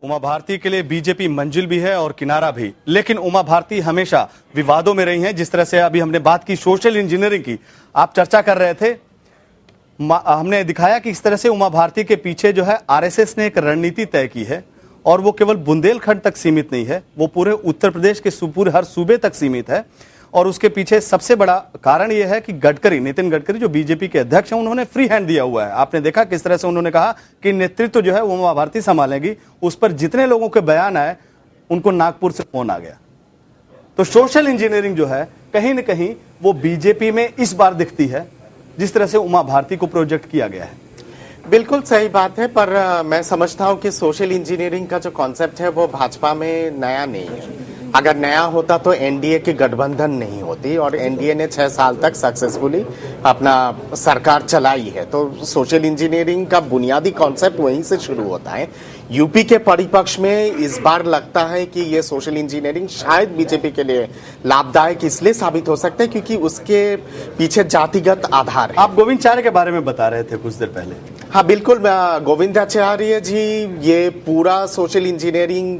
उमा भारती के लिए बीजेपी मंजिल भी है और किनारा भी, लेकिन उमा भारती हमेशा विवादों में रही हैं। जिस तरह से अभी हमने बात की सोशल इंजीनियरिंग की, आप चर्चा कर रहे थे, हमने दिखाया कि इस तरह से उमा भारती के पीछे जो है आरएसएस ने एक रणनीति तय की है और वो केवल बुंदेलखंड तक सीमित नहीं है, वो पूरे उत्तर प्रदेश के पूरे हर सूबे तक सीमित है। और उसके पीछे सबसे बड़ा कारण यह है कि नितिन गडकरी जो बीजेपी के अध्यक्ष हैं, उन्होंने फ्री हैंड दिया हुआ है। आपने देखा किस तरह से उन्होंने कहा कि नेतृत्व जो है वो उमा भारती संभालेगी। उस पर जितने लोगों के बयान आए, उनको नागपुर से फोन आ गया। तो सोशल इंजीनियरिंग जो है कहीं ना कहीं वो बीजेपी में इस बार दिखती है, जिस तरह से उमा भारती को प्रोजेक्ट किया गया है। बिल्कुल सही बात है, पर मैं समझता हूं कि सोशल इंजीनियरिंग का जो कॉन्सेप्ट है वो भाजपा में नया नहीं है। अगर नया होता तो एनडीए की गठबंधन नहीं होती, और एनडीए ने 6 साल तक सक्सेसफुली अपना सरकार चलाई है। तो सोशल इंजीनियरिंग का बुनियादी कॉन्सेप्ट वहीं से शुरू होता है। यूपी के परिपक्ष में इस बार लगता है कि ये सोशल इंजीनियरिंग शायद बीजेपी के लिए लाभदायक इसलिए साबित हो सकता है क्योंकि उसके पीछे जातिगत आधार है। आप गोविंदाचार्य के बारे में बता रहे थे कुछ देर पहले। हाँ बिल्कुल, गोविंदाचार्य जी, ये पूरा सोशल इंजीनियरिंग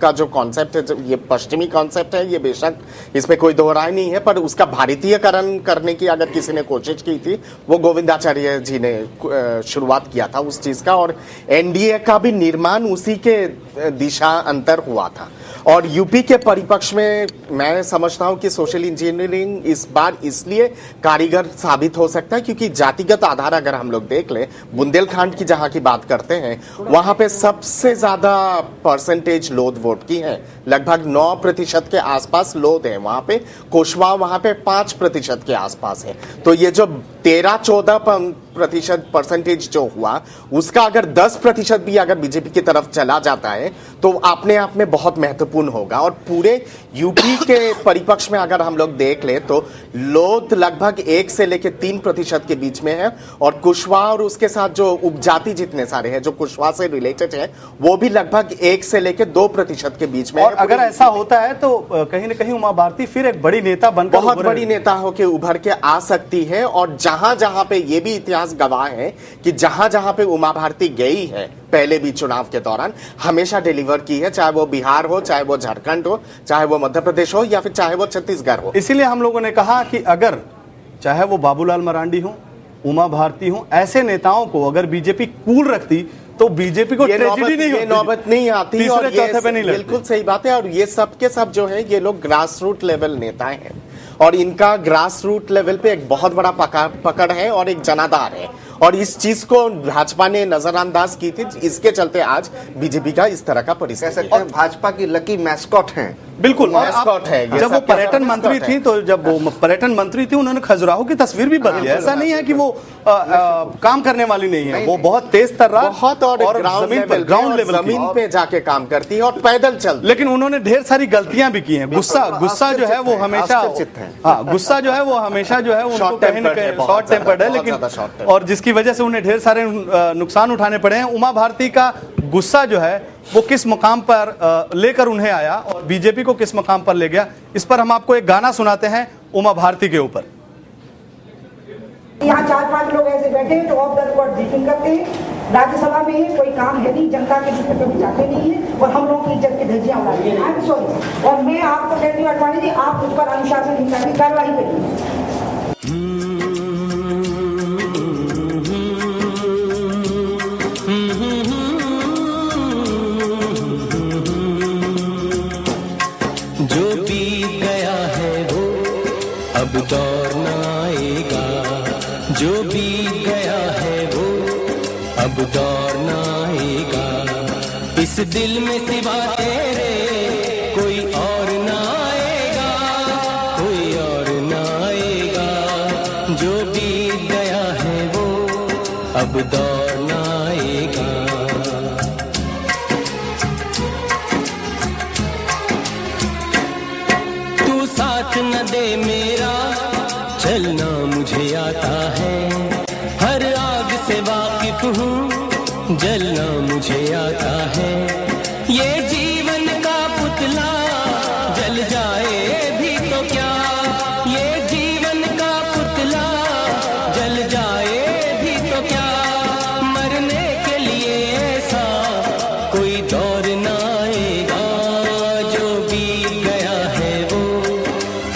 का जो कॉन्सेप्ट है, ये पश्चिमी कॉन्सेप्ट है, ये बेशक इसमें कोई दो राय नहीं है, पर उसका भारतीयकरण करने की अगर किसी ने कोशिश की थी, वो गोविंदाचार्य जी ने शुरुआत किया था उस चीज का, और एनडीए का भी निर्माण उसी के दिशा अंतर हुआ था। और यूपी के परिपक्ष में मैं समझता हूं कि सोशल इंजीनियरिंग इस बार इसलिए कारीगर साबित हो सकता है क्योंकि जातिगत आधार अगर हम लोग देख लें, बुंदेलखंड की जहां की बात करते हैं, वहां पे सबसे ज्यादा परसेंटेज लोध वोट की है। लगभग 9% के आसपास लोध है वहां पे। कुशवाहा वहां पे 5% के आसपास है। तो ये जो 13-14% परसेंटेज जो हुआ, उसका अगर 10% भी अगर बीजेपी की तरफ चला जाता है तो अपने आप में बहुत महत्वपूर्ण होगा। और पूरे यूपी के परिपक्ष में अगर हम लोग देख ले तो लोध लगभग 1 से लेकर 3% के बीच में है, और कुशवाहा और उसके साथ जो उपजाति जितने सारे हैं जो कुशवाहा से रिलेटेड है, वो भी लगभग 1 से लेकर 2% के बीच में और अगर ऐसा होता है तो कहीं ना कहीं उमा भारती फिर एक बड़ी नेता बनकर, बहुत बड़ी नेता होकर उभर के आ सकती है। और जहां जहां पे ये भी इतिहास गवाह है कि जहां जहां पे उमा भारती गई है पहले भी चुनाव के दौरान, हमेशा डिलीवर की है, चाहे वो बिहार हो, चाहे वो झारखंड हो, चाहे वो मध्य प्रदेश हो, या फिर चाहे वो छत्तीसगढ़ हो। इसीलिए हम लोगों ने कहा कि अगर चाहे वो बाबूलाल मरांडी हो, उमा भारती हो, ऐसे नेताओं को अगर बीजेपी कूल रखती तो बीजेपी को ट्रेजेडी नहीं होती, नौबत नहीं आती। तीसरे और चौथे पे नहीं लगती। बिल्कुल सही बात है। और ये सब के सब जो है, ये लोग ग्रास रूट लेवल नेता हैं, और इनका ग्रास रूट लेवल पे एक बहुत बड़ा पकड़ है और एक जनाधार है। और इस चीज को भाजपा ने नजरअंदाज की थी, इसके चलते आज बीजेपी का इस तरह का परिस्थिति है। भाजपा की लकी मैस्कॉट हैं। बिल्कुल, मैस्कॉट है। जब वो पर्यटन मंत्री थी, तो जब वो पर्यटन मंत्री थी, उन्होंने खजुराहो की तस्वीर भी बदली। ऐसा नहीं है कि वो काम करने वाली नहीं है, वो बहुत तेज तर्रार, बहुत और ग्राउंड लेवल जमीन पे जाके काम करती है और पैदल चलती। लेकिन उन्होंने ढेर सारी गलतियां भी की हैं। गुस्सा जो है वो हमेशा, गुस्सा जो है वो हमेशा जो है उनको कहीं ना कहीं शॉर्ट टेम्पर्ड है, लेकिन और जिसकी वजह से उन्हें ढेर सारे नुकसान उठाने पड़े हैं। उमा भारती का गुस्सा जो है वो किस मुकाम पर लेकर उन्हें आया और बीजेपी को किस मुकाम पर ले गया, इस पर हम आपको एक गाना सुनाते हैं उमा भारती के ऊपर। यहाँ 4-5 लोग ऐसे बैठे हैं जो ऑफ द रिकॉर्ड ब्रीफिंग करते हैं। राज्यसभा में कोई काम है नहीं, जनता के बीच में कभी जाते नहीं है, और हम लोग की इज्जत की धज्जियां उड़ाते हैं। I am sorry. और मैं आपको कहती हूँ अडवाणी जी, आप उस पर अनुशासनहीनता की कार्रवाई करिए। जो बीत गया है वो अब दौर न आएगा, जो बीत गया है वो अब दौर न आएगा। इस दिल में सिवा तेरे कोई और न आएगा, कोई और न आएगा। जो बीत गया है वो अब दौर न आएगा। साथ न दे मेरा चलना मुझे आता है, हर आग से वाकिफ हूँ जलना मुझे आता है। ये जीवन का पुतला जल जाए भी तो क्या, ये जीवन का पुतला जल जाए भी तो क्या। मरने के लिए ऐसा कोई दौर दौर न आएगा, जो बीत गया है वो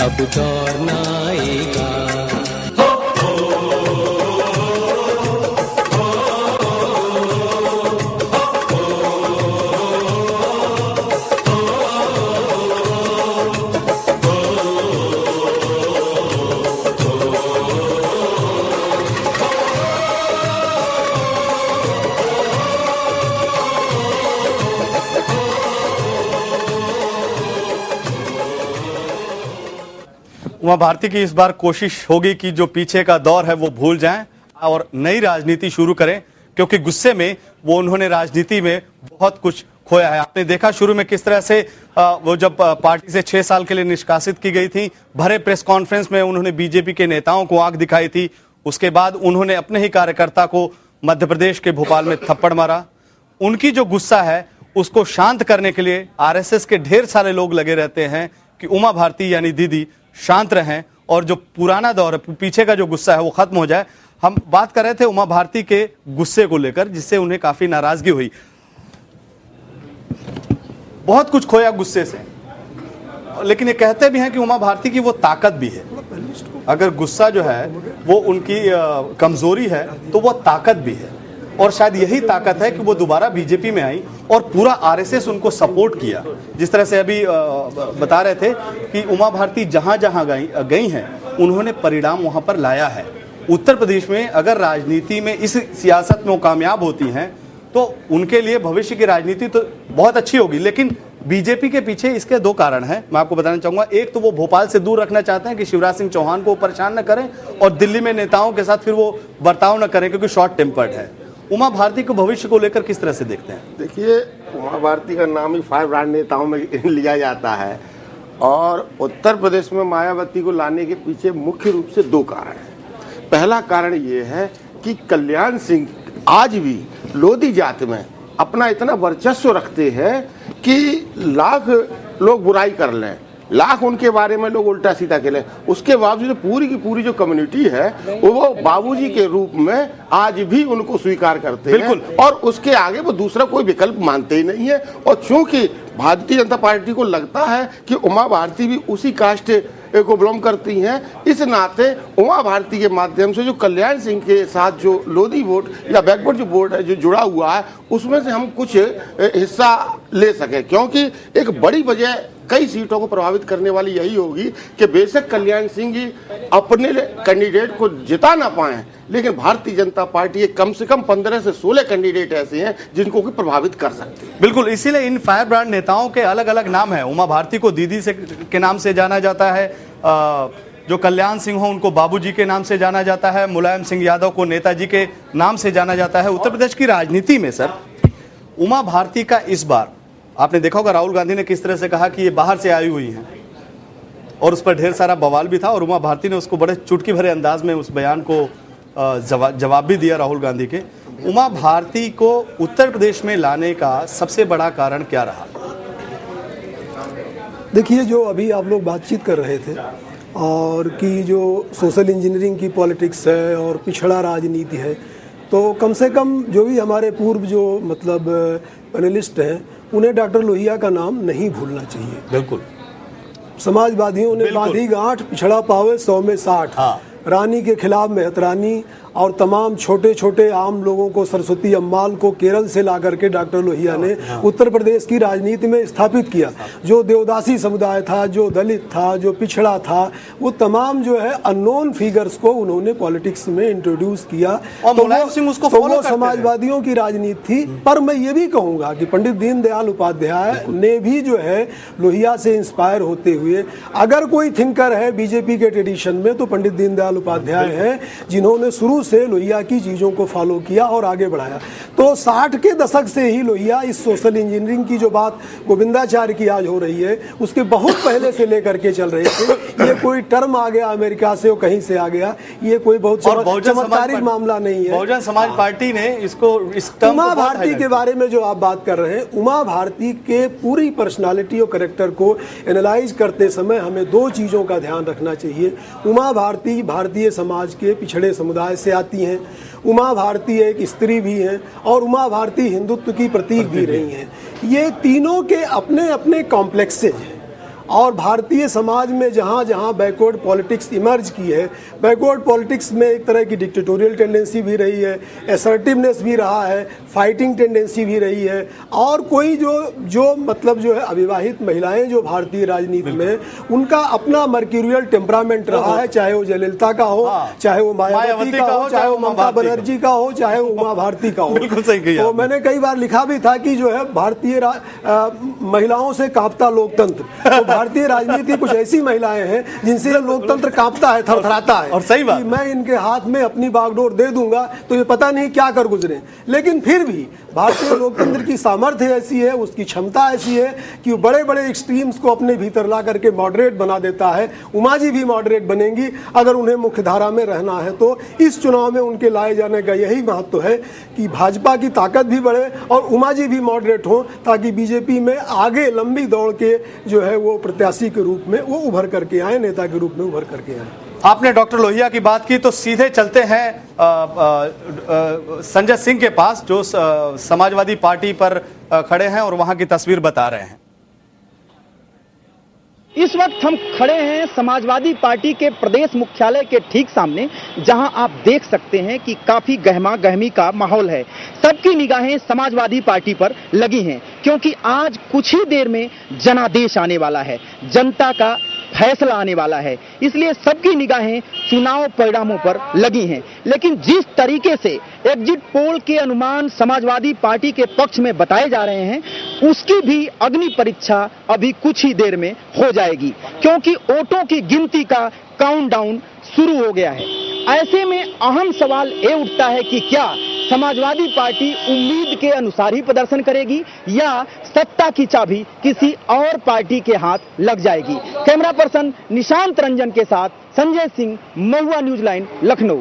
अब दौर न आएगा। उमा भारती की इस बार कोशिश होगी कि जो पीछे का दौर है वो भूल जाएं और नई राजनीति शुरू करें, क्योंकि गुस्से में वो उन्होंने राजनीति में बहुत कुछ खोया है। आपने देखा शुरू में किस तरह से वो जब पार्टी से 6 साल के लिए निष्कासित की गई थी, भरे प्रेस कॉन्फ्रेंस में उन्होंने बीजेपी के नेताओं को आंख दिखाई थी। उसके बाद उन्होंने अपने ही कार्यकर्ता को मध्य प्रदेश के भोपाल में थप्पड़ मारा। उनकी जो गुस्सा है उसको शांत करने के लिए आरएसएस के ढेर सारे लोग लगे रहते हैं कि उमा भारती यानी दीदी शांत रहें और जो पुराना दौर है, पीछे का जो गुस्सा है वो खत्म हो जाए। हम बात कर रहे थे उमा भारती के गुस्से को लेकर, जिससे उन्हें काफी नाराजगी हुई। बहुत कुछ खोया गुस्से से, लेकिन ये कहते भी हैं कि उमा भारती की वो ताकत भी है। अगर गुस्सा जो है वो उनकी कमजोरी है तो वो ताकत भी है, और शायद यही ताकत है कि वो दोबारा बीजेपी में आई और पूरा आरएसएस उनको सपोर्ट किया। जिस तरह से अभी बता रहे थे कि उमा भारती जहां जहां गई हैं उन्होंने परिणाम वहां पर लाया है। उत्तर प्रदेश में अगर राजनीति में इस सियासत में वो कामयाब होती हैं तो उनके लिए भविष्य की राजनीति तो बहुत अच्छी होगी। लेकिन बीजेपी के पीछे इसके 2 कारण हैं, मैं आपको बताना चाहूंगा। एक तो वो भोपाल से दूर रखना चाहते हैं कि शिवराज सिंह चौहान को परेशान न करें, और दिल्ली में नेताओं के साथ फिर वो बर्ताव न करें क्योंकि शॉर्ट टेम्पर्ड है। उमा भारती को भविष्य को लेकर किस तरह से देखते हैं? देखिए, उमा भारती का नाम ही 5 ब्रांड नेताओं में लिया जाता है, और उत्तर प्रदेश में मायावती को लाने के पीछे मुख्य रूप से 2 कारण हैं। पहला कारण ये है कि कल्याण सिंह आज भी लोधी जात में अपना इतना वर्चस्व रखते हैं कि लाख लोग बुराई कर लें, लाख उनके बारे में लोग उल्टा सीधा खेलें, उसके बावजूद पूरी की पूरी जो कम्युनिटी है वो बाबूजी के रूप में आज भी उनको स्वीकार करते हैं, और उसके आगे वो दूसरा कोई विकल्प मानते ही नहीं है। और चूंकि भारतीय जनता पार्टी को लगता है कि उमा भारती भी उसी कास्ट को बिलोंग करती हैं, इस नाते उमा भारती के माध्यम से जो कल्याण सिंह के साथ जो लोधी वोट या बैकवर्ड जो वोट है जो जुड़ा हुआ है, उसमें से हम कुछ हिस्सा ले सके। क्योंकि एक बड़ी वजह कई सीटों को प्रभावित करने वाली यही होगी कि बेशक कल्याण सिंह जी अपने कैंडिडेट को जिता ना पाए, लेकिन भारतीय जनता पार्टी कम से कम 15 से 16 कैंडिडेट ऐसे हैं जिनको कि प्रभावित कर सकते हैं। बिल्कुल, इसीलिए इन फायर ब्रांड नेताओं के अलग अलग नाम है। उमा भारती को दीदी से के नाम से जाना जाता है, जो कल्याण सिंह हो उनको बाबूजी के नाम से जाना जाता है, मुलायम सिंह यादव को नेताजी के नाम से जाना जाता है। उत्तर प्रदेश की राजनीति में सर उमा भारती का इस बार आपने देखा होगा, राहुल गांधी ने किस तरह से कहा कि ये बाहर से आई हुई हैं, और उस पर ढेर सारा बवाल भी था, और उमा भारती ने उसको बड़े चुटकी भरे अंदाज में उस बयान को जवाब भी दिया राहुल गांधी के। उमा भारती को उत्तर प्रदेश में लाने का सबसे बड़ा कारण क्या रहा? देखिए, जो अभी आप लोग बातचीत कर रहे थे और कि जो सोशल इंजीनियरिंग की पॉलिटिक्स है और पिछड़ा राजनीति है, तो कम से कम जो भी हमारे पूर्व जो मतलब पैनलिस्ट हैं उन्हें डॉक्टर लोहिया का नाम नहीं भूलना चाहिए। बिल्कुल, समाजवादियों ने बांधी गांठ, पिछड़ा पावे 100 में 60। हाँ। रानी के खिलाफ मेहतरानी और तमाम छोटे छोटे आम लोगों को, सरस्वती अम्माल को केरल से ला करके डॉक्टर लोहिया ने उत्तर प्रदेश की राजनीति में स्थापित किया। जो देवदासी समुदाय था, जो दलित था, जो पिछड़ा था, वो तमाम जो है अननोन फिगर्स को उन्होंने पॉलिटिक्स में इंट्रोड्यूस किया, और मुलायम सिंह उसको वो समाजवादियों की राजनीति थी। पर मैं ये भी कहूँगा कि पंडित दीनदयाल उपाध्याय ने भी जो है लोहिया से इंस्पायर होते हुए, अगर कोई थिंकर है बीजेपी के ट्रेडिशन में तो पंडित दीनदयाल उपाध्याय है, जिन्होंने शुरू से लोहिया की चीजों को फॉलो किया और आगे बढ़ाया। तो 60 के दशक से ही लोहिया इस सोशल इंजीनियरिंग की जो बात गोविंदाचार्य की आज हो रही है, उसके बहुत पहले से लेकर के चल रहे थे। ये कोई टर्म आ गया अमेरिका से, वो कहीं से आ गया, ये कोई बहुत चमत्कारिक मामला नहीं है। बहुजन समाज पार्टी ने इसको उमा भारती के बारे में जो आप बात कर रहे हैं, उमा भारती के पूरी पर्सनालिटी और कैरेक्टर को एनालाइज करते समय हमें 2 चीजों का ध्यान रखना चाहिए। उमा भारती भारतीय समाज के पिछड़े समुदाय से से आती हैं। उमा भारती एक स्त्री भी हैं और उमा भारती हिंदुत्व की प्रतीक भी रही हैं। ये तीनों के अपने अपने कॉम्प्लेक्सेज हैं और भारतीय समाज में जहाँ जहाँ बैकवर्ड पॉलिटिक्स इमर्ज की है, बैकवर्ड पॉलिटिक्स में एक तरह की डिक्टेटोरियल टेंडेंसी भी रही है, असर्टिवनेस भी रहा है, फाइटिंग टेंडेंसी भी रही है। और कोई जो मतलब जो है अविवाहित महिलाएं जो भारतीय राजनीति में, उनका अपना मर्क्यूरियल टेम्परामेंट रहा है, चाहे वो जयललिता का हो, चाहे वो मायावती का हो, चाहे वो ममता बनर्जी का हो, चाहे वो उमा भारती का हो। बिल्कुल सही कहा। तो मैंने कई बार लिखा भी था कि जो है भारतीय महिलाओं से कांपता लोकतंत्र, तो भारतीय राजनीति कुछ ऐसी महिलाएं हैं जिनसे लोकतंत्र कांपता है, थरथराता है। और सही बात, मैं इनके हाथ में अपनी बागडोर दे दूंगा तो ये पता नहीं क्या कर गुजरे। लेकिन फिर भी भारतीय लोकतंत्र की सामर्थ्य ऐसी है, उसकी क्षमता ऐसी है कि वो बड़े बड़े एक्सट्रीम्स को अपने भीतर ला करके मॉडरेट बना देता है। उमा जी भी मॉडरेट बनेंगी अगर उन्हें मुख्यधारा में रहना है। तो इस चुनाव में उनके लाए जाने का यही महत्व है कि भाजपा की ताकत भी बढ़े और उमा जी भी मॉडरेट हो, ताकि बीजेपी में आगे लंबी दौड़ के जो है वो प्रत्याशी के रूप में वो उभर करके आए, नेता के रूप में उभर करके आए। आपने डॉक्टर लोहिया की बात की तो सीधे चलते हैं संजय सिंह के पास, जो समाजवादी पार्टी पर खड़े हैं और वहां की तस्वीर बता रहे हैं। इस वक्त हम खड़े हैं समाजवादी पार्टी के प्रदेश मुख्यालय के ठीक सामने, जहां आप देख सकते हैं कि काफी गहमा गहमी का माहौल है। सबकी निगाहें समाजवादी पार्टी पर लगी हैं क्योंकि आज कुछ ही देर में जनादेश आने वाला है, जनता का फैसला आने वाला है, इसलिए सबकी निगाहें चुनाव परिणामों पर लगी हैं। लेकिन जिस तरीके से एग्जिट पोल के अनुमान समाजवादी पार्टी के पक्ष में बताए जा रहे हैं, उसकी भी अग्नि परीक्षा अभी कुछ ही देर में हो जाएगी, क्योंकि वोटों की गिनती का काउंटडाउन शुरू हो गया है। ऐसे में अहम सवाल ये उठता है कि क्या समाजवादी पार्टी उम्मीद के अनुसार ही प्रदर्शन करेगी या सत्ता की चाबी किसी और पार्टी के हाथ लग जाएगी। कैमरा पर्सन निशांत रंजन के साथ संजय सिंह, महुआ न्यूज लाइन, लखनऊ।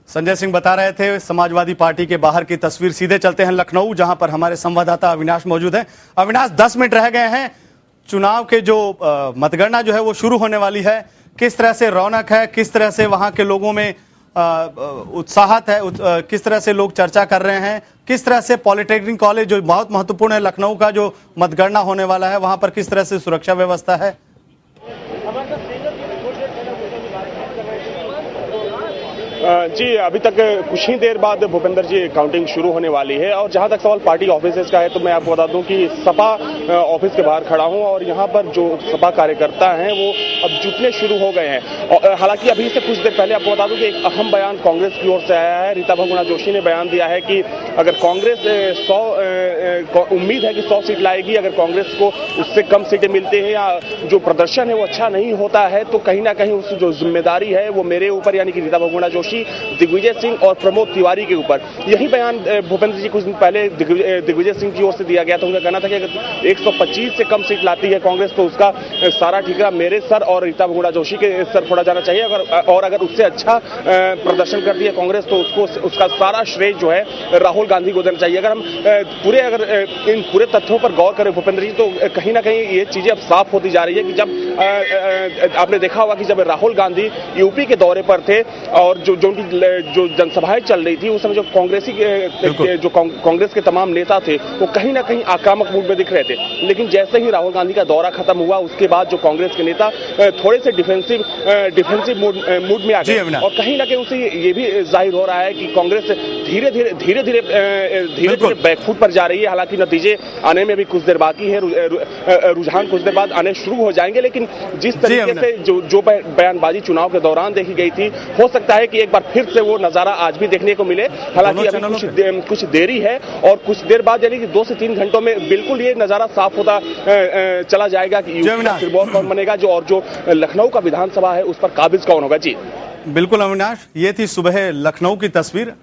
संजय सिंह बता रहे थे समाजवादी पार्टी के बाहर की तस्वीर। सीधे चलते हैं लखनऊ, जहां पर हमारे संवाददाता अविनाश मौजूद हैं। अविनाश, 10 मिनट रह गए हैं, चुनाव के जो मतगणना जो है वो शुरू होने वाली है। किस तरह से रौनक है, किस तरह से वहां के लोगों में उत्साहत है, किस तरह से लोग चर्चा कर रहे हैं, किस तरह से पॉलिटेक्निक कॉलेज जो बहुत महत्वपूर्ण है लखनऊ का, जो मतगणना होने वाला है, वहां पर किस तरह से सुरक्षा व्यवस्था है? जी, अभी तक कुछ ही देर बाद भूपेंद्र जी काउंटिंग शुरू होने वाली है। और जहां तक सवाल पार्टी ऑफिसेज का है तो मैं आपको बता दूं कि सपा ऑफिस के बाहर खड़ा हूं और यहां पर जो सपा कार्यकर्ता हैं वो अब जुटने शुरू हो गए हैं। हालांकि अभी से कुछ देर पहले आपको बता दूं कि एक अहम बयान कांग्रेस की ओर से आया है। रीता बहुगुणा जोशी ने बयान दिया है कि अगर कांग्रेस उम्मीद है कि 100 सीट लाएगी, अगर कांग्रेस को उससे कम सीटें मिलती हैं या जो प्रदर्शन है वो अच्छा नहीं होता है तो कहीं ना कहीं उस जो जिम्मेदारी है वो मेरे ऊपर, यानी कि रीता बहुगुणा जोशी, दिग्विजय सिंह और प्रमोद तिवारी के ऊपर। यही बयान भूपेंद्र जी कुछ दिन पहले दिग्विजय सिंह की ओर से दिया गया था। उनका कहना था कि अगर 125 से कम सीट लाती है कांग्रेस तो उसका सारा ठिकाना मेरे सर और रीता बहुगुणा जोशी के सर फोड़ा जाना चाहिए। अगर उससे अच्छा प्रदर्शन करती है कांग्रेस तो उसका सारा श्रेय जो है राहुल गांधी को देना चाहिए। अगर हम इन पूरे तथ्यों पर गौर करें भूपेंद्र जी, तो कहीं ना कहीं ये चीजें अब साफ होती जा रही है कि जब आपने देखा होगा कि जब राहुल गांधी यूपी के दौरे पर थे और जो जनसभाएं चल रही थी उस समय जो कांग्रेस के तमाम नेता थे वो कहीं ना कहीं आक्रामक मूड में दिख रहे थे। लेकिन जैसे ही राहुल गांधी का दौरा खत्म हुआ उसके बाद जो कांग्रेस के नेता थोड़े से डिफेंसिव मूड में आ गए और कहीं ना कहीं उसे ये भी जाहिर हो रहा है कि कांग्रेस धीरे धीरे बैकफुट पर जा रही है। हालांकि नतीजे आने में भी कुछ देर बाकी है, रुझान कुछ देर बाद आने शुरू हो जाएंगे। लेकिन जिस तरीके से जो बयानबाजी चुनाव के दौरान देखी गई थी, हो सकता है कि एक बार फिर से वो नजारा आज भी देखने को मिले। हालांकि अभी कुछ देरी है और कुछ देर बाद यानी कि 2 से 3 घंटों में बिल्कुल ये नजारा साफ होता चला जाएगा कि यूपी कौन बनेगा और जो लखनऊ का विधानसभा है उस पर काबिज कौन होगा। जी बिल्कुल अविनाश, ये थी सुबह लखनऊ की तस्वीर।